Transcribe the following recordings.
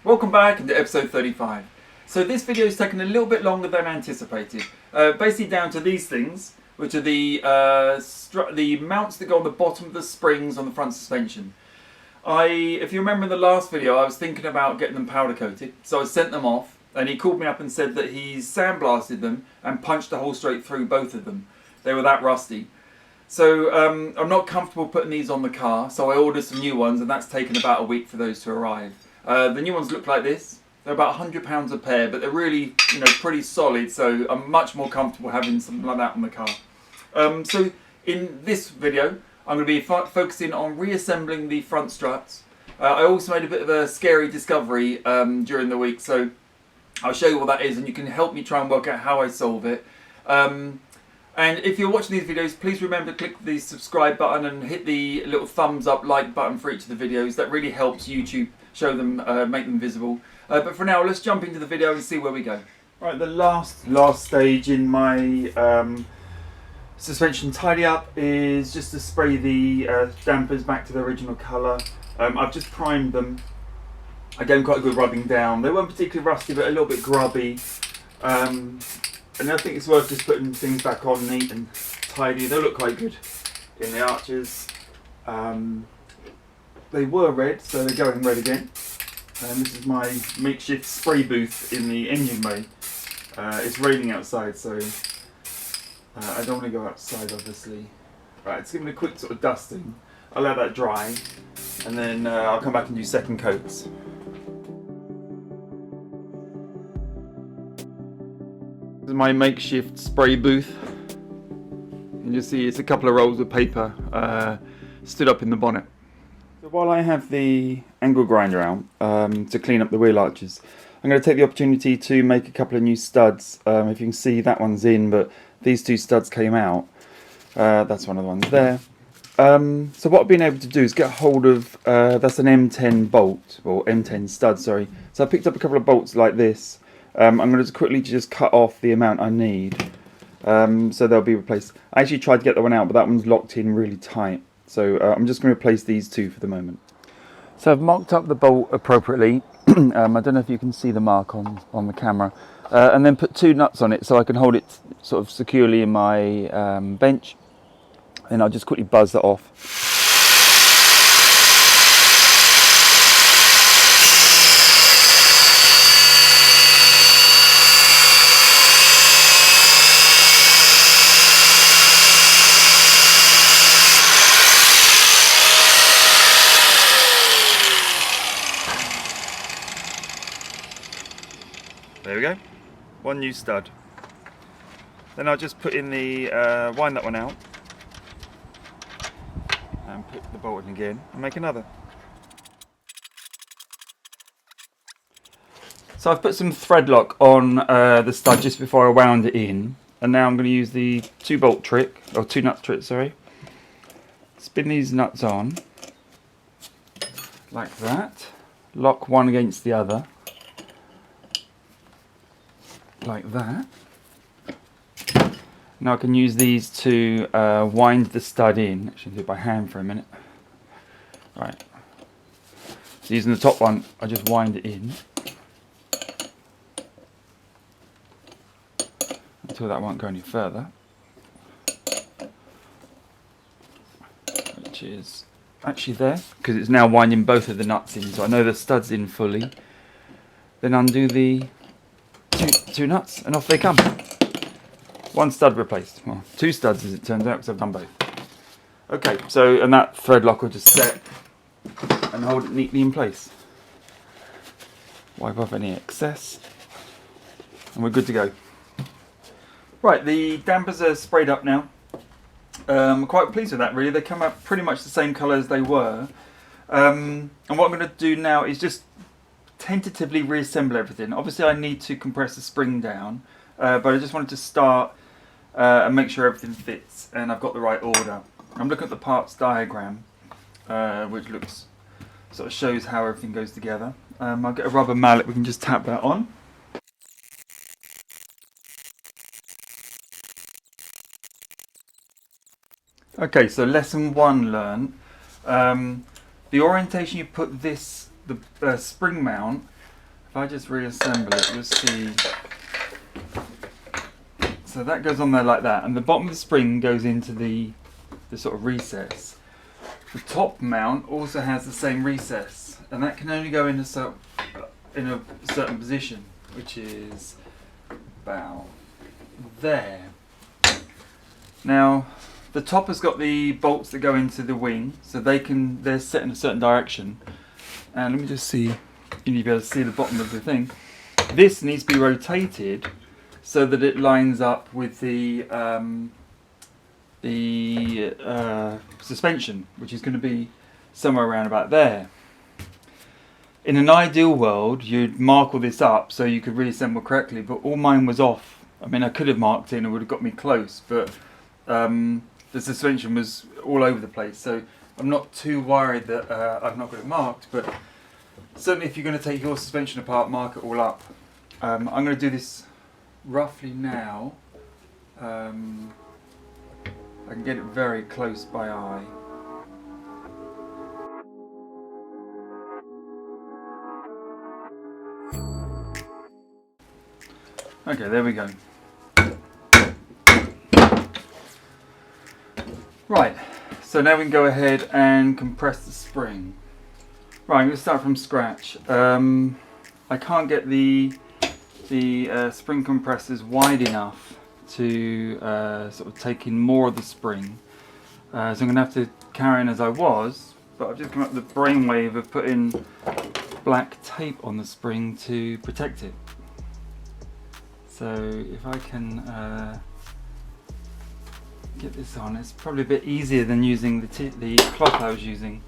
Welcome back to episode 35. So this video is taking a little bit longer than anticipated. Basically down to these things, which are the mounts that go on the bottom of the springs on the front suspension. If you remember in the last video, I was thinking about getting them powder coated, so I sent them off, and he called me up and said that he sandblasted them and punched a hole straight through both of them. They were that rusty. So I'm not comfortable putting these on the car, so I ordered some new ones, and that's taken about a week for those to arrive. The new ones look like this. They're about £100 a pair, but they're really, pretty solid, so I'm much more comfortable having something like that on the car. So in this video, I'm going to be focusing on reassembling the front struts. I also made a bit of a scary discovery during the week, so I'll show you what that is, and you can help me try and work out how I solve it. And if you're watching these videos, please remember to click the subscribe button and hit the little thumbs up like button for each of the videos. That really helps YouTube show them, make them visible. But for now, let's jump into the video and see where we go. Right, the last stage in my suspension tidy up is just to spray the dampers back to their original colour. I've just primed them. Again, quite a good rubbing down. They weren't particularly rusty, but a little bit grubby. And I think it's worth just putting things back on neat and tidy. They look quite good in the arches. They were red, so they're going red again. And this is my makeshift spray booth in the engine bay. It's raining outside, so I don't want to go outside, obviously. Right, it's giving a quick sort of dusting. I'll let that dry, and then I'll come back and do second coats. This is my makeshift spray booth. You can just see it's a couple of rolls of paper stood up in the bonnet. So while I have the angle grinder out to clean up the wheel arches, I'm going to take the opportunity to make a couple of new studs. If you can see, that one's in, but these two studs came out. That's one of the ones there. So what I've been able to do is get hold of, that's an M10 bolt, or M10 stud, sorry. So I picked up a couple of bolts like this. I'm going to quickly just cut off the amount I need, so they'll be replaced. I actually tried to get that one out, but that one's locked in really tight. So I'm just going to replace these two for the moment. So I've marked up the bolt appropriately. I don't know if you can see the mark on the camera. And then put two nuts on it so I can hold it sort of securely in my bench. And I'll just quickly buzz that off. There we go, one new stud. Then I'll just put in the, wind that one out and put the bolt in again and make another. So I've put some thread lock on the stud just before I wound it in, and now I'm going to use the two nut trick, sorry. Spin these nuts on like that, lock one against the other. Like that. Now I can use these to wind the stud in. Actually, do it by hand for a minute. Right. So using the top one, I just wind it in until that won't go any further. Which is actually there, because it's now winding both of the nuts in, so I know the stud's in fully. Then undo the two nuts and off they come. One stud replaced. Well, two studs as it turns out, because I've done both. Okay, so, and that thread lock will just set and hold it neatly in place. Wipe off any excess and we're good to go. Right, the dampers are sprayed up now. I'm quite pleased with that, really. They come out pretty much the same colour as they were. And what I'm going to do now is just tentatively reassemble everything. Obviously I need to compress the spring down, but I just wanted to start and make sure everything fits and I've got the right order. I'm looking at the parts diagram, which sort of shows how everything goes together. I'll get a rubber mallet, we can just tap that on. Okay, so lesson one learned. The orientation you put the spring mount If I just reassemble it, you'll see. So that goes on there like that, and the bottom of the spring goes into the sort of recess. The top mount also has the same recess, and that can only go in a certain position, which is about there. Now, the top has got the bolts that go into the wing, so they're set in a certain direction. And let me just see, you'll be able to see the bottom of the thing. This needs to be rotated so that it lines up with the suspension, which is going to be somewhere around about there. In an ideal world, you'd mark all this up so you could reassemble correctly, but all mine was off. I mean, I could have marked it and it would have got me close, but the suspension was all over the place, so I'm not too worried that I've not got it marked, but certainly if you're going to take your suspension apart, mark it all up. I'm going to do this roughly now. I can get it very close by eye. Okay, there we go. Right, so now we can go ahead and compress the spring. Right, I'm going to start from scratch. I can't get the spring compressors wide enough to sort of take in more of the spring. So I'm going to have to carry on as I was, but I've just come up with the brainwave of putting black tape on the spring to protect it. So if I can get this on, it's probably a bit easier than using the cloth I was using,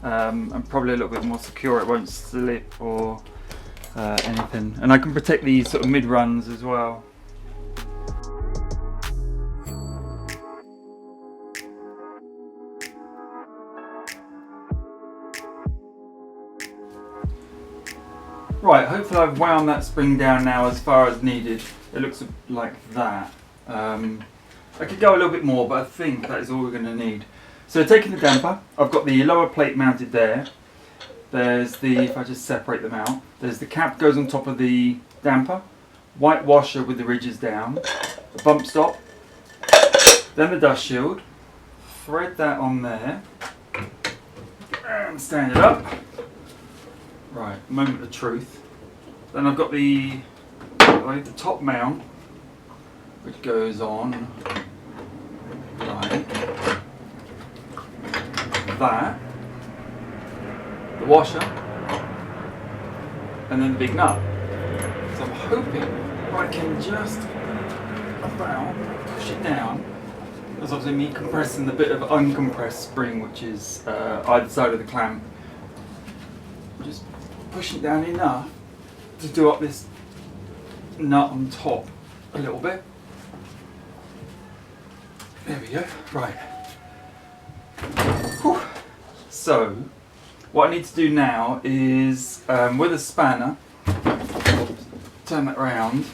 and probably a little bit more secure. It won't slip or anything, and I can protect these sort of mid runs as well. Right, hopefully I've wound that spring down now as far as needed. It looks like that. I could go a little bit more, but I think that is all we're going to need. So taking the damper, I've got the lower plate mounted there. There's the, if I just separate them out, there's the cap goes on top of the damper, white washer with the ridges down, the bump stop, then the dust shield, thread that on there, and stand it up. Right, moment of truth. Then I've got the top mount, which goes on like that, the washer, and then the big nut. So I'm hoping I can just about push it down. That's obviously me compressing the bit of uncompressed spring, which is either side of the clamp. Just push it down enough to do up this nut on top a little bit. There we go. Right. Whew. So what I need to do now is with a spanner, turn that round,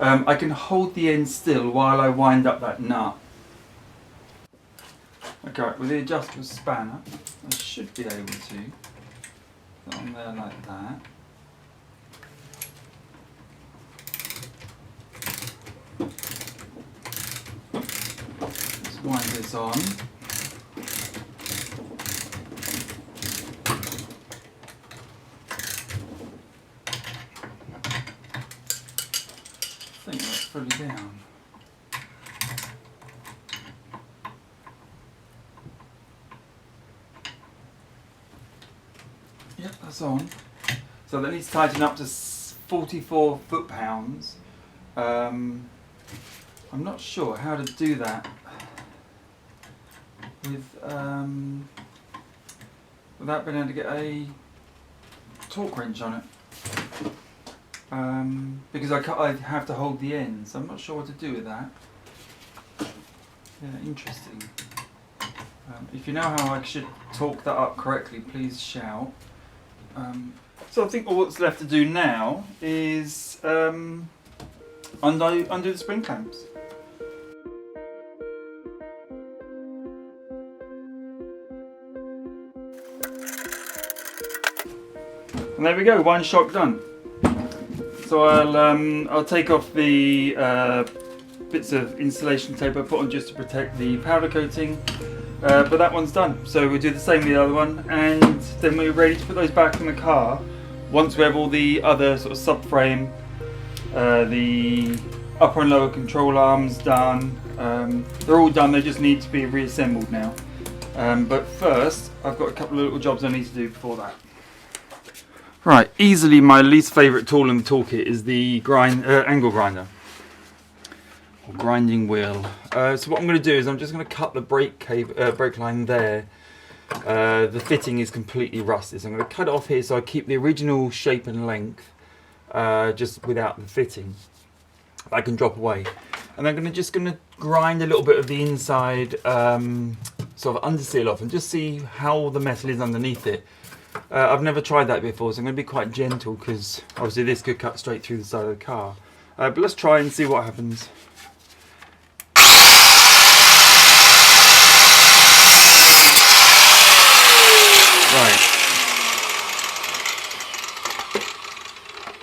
I can hold the end still while I wind up that nut. Okay, with the adjustable spanner I should be able to put on there like that. Let's wind this on. I think that's fully down. Yep, that's on. So that needs to tighten up to 44 foot-pounds. I'm not sure how to do that with without being able to get a torque wrench on it. Because I have to hold the end, so I'm not sure what to do with that. Yeah, interesting. If you know how I should torque that up correctly, please shout. So I think all that's left to do now is undo the spring clamps. And there we go, one shot done. So I'll take off the bits of insulation tape I put on just to protect the powder coating, but that one's done. So we'll do the same with the other one, and then we're ready to put those back in the car once we have all the other sort of subframe, the upper and lower control arms done. They're all done, they just need to be reassembled now. But first, I've got a couple of little jobs I need to do before that. Right, easily my least favourite tool in the toolkit is the angle grinder. Or grinding wheel. So what I'm going to do is I'm just going to cut the brake line there. The fitting is completely rusted, so I'm going to cut it off here so I keep the original shape and length, just without the fitting. I can drop away. And I'm just going to grind a little bit of the inside sort of underseal off and just see how the metal is underneath it. I've never tried that before, so I'm going to be quite gentle because obviously this could cut straight through the side of the car. But let's try and see what happens. Right.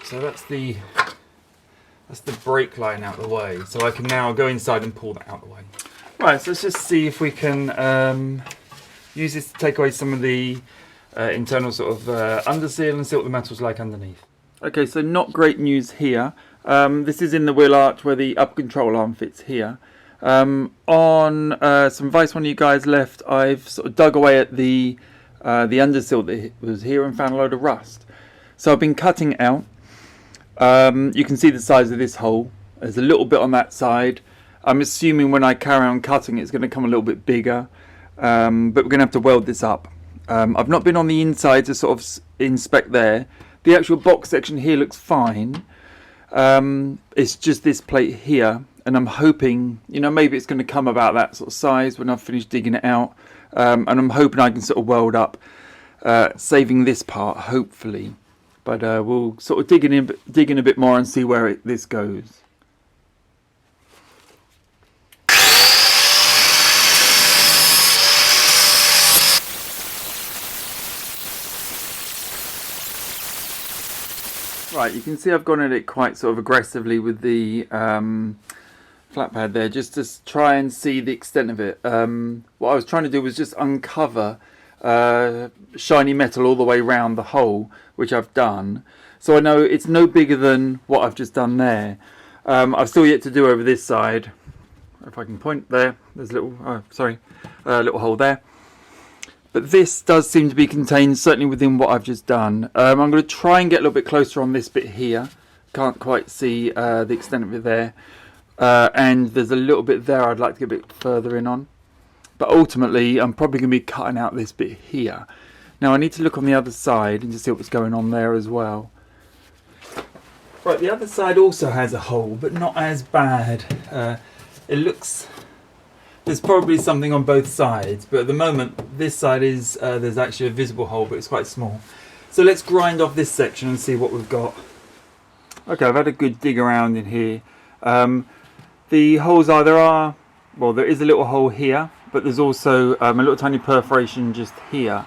So that's the brake line out of the way. So I can now go inside and pull that out of the way. Right, so let's just see if we can use this to take away some of the internal sort of underseal and see what the metal's like underneath. Okay, so not great news here. This is in the wheel arch where the up control arm fits here. On some advice one of you guys left, I've sort of dug away at the underseal that was here and found a load of rust. So I've been cutting it out. You can see the size of this hole. There's a little bit on that side. I'm assuming when I carry on cutting it's going to come a little bit bigger, but we're going to have to weld this up. I've not been on the inside to sort of inspect there. The actual box section here looks fine. It's just this plate here, and I'm hoping, you know, maybe it's going to come about that sort of size when I've finished digging it out. And I'm hoping I can sort of weld up, saving this part, hopefully. But we'll sort of dig in a bit more and see where this goes. Right, you can see I've gone at it quite sort of aggressively with the flat pad there, just to try and see the extent of it. What I was trying to do was just uncover shiny metal all the way around the hole, which I've done. So I know it's no bigger than what I've just done there. I've still yet to do over this side. If I can point there, there's a little, little hole there. But this does seem to be contained certainly within what I've just done. I'm going to try and get a little bit closer on this bit here. Can't quite see the extent of it there. And there's a little bit there I'd like to get a bit further in on. But ultimately, I'm probably going to be cutting out this bit here. Now I need to look on the other side and just see what's going on there as well. Right, the other side also has a hole, but not as bad. It looks... There's probably something on both sides, but at the moment, this side is... there's actually a visible hole, but it's quite small. So let's grind off this section and see what we've got. Okay, I've had a good dig around in here. The holes are... Well, there is a little hole here, but there's also a little tiny perforation just here.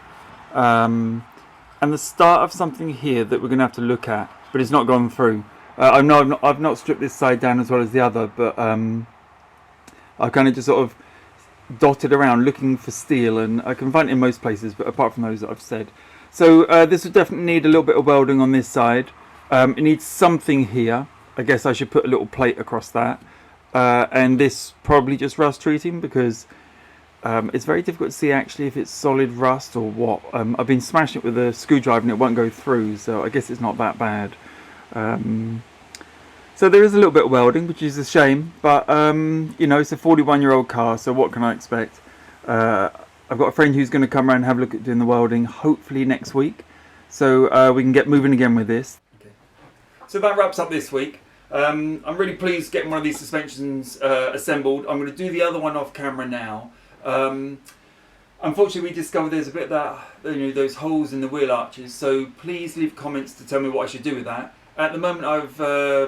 And the start of something here that we're going to have to look at, but it's not gone through. I know I've not stripped this side down as well as the other, but I've kind of just sort of dotted around looking for steel, and I can find it in most places, but apart from those that I've said. So this would definitely need a little bit of welding on this side. It needs something here. I guess I should put a little plate across that. And this probably just rust treating, because it's very difficult to see actually if it's solid rust or what. I've been smashing it with a screwdriver and it won't go through, so I guess it's not that bad. So there is a little bit of welding, which is a shame, but you know, it's a 41-year-old car, so what can I expect? I've got a friend who's going to come around and have a look at doing the welding, hopefully next week, so we can get moving again with this. Okay. So that wraps up this week. I'm really pleased getting one of these suspensions assembled. I'm going to do the other one off camera now. Unfortunately, we discovered there's a bit of that, you know, those holes in the wheel arches, so please leave comments to tell me what I should do with that. At the moment, I've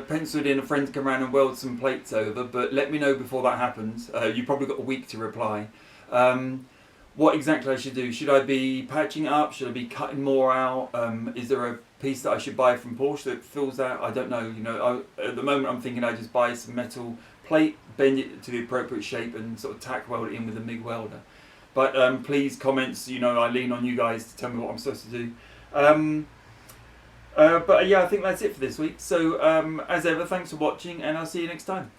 penciled in a friend to come around and weld some plates over, but let me know before that happens. You've probably got a week to reply. what exactly I should do. Should I be patching it up? Should I be cutting more out? Is there a piece that I should buy from Porsche that fills that? I don't know. You know, at the moment I'm thinking I just buy some metal plate, bend it to the appropriate shape, and sort of tack weld it in with a MIG welder. But please, comments. You know, I lean on you guys to tell me what I'm supposed to do. But yeah, I think that's it for this week. So as ever, thanks for watching, and I'll see you next time.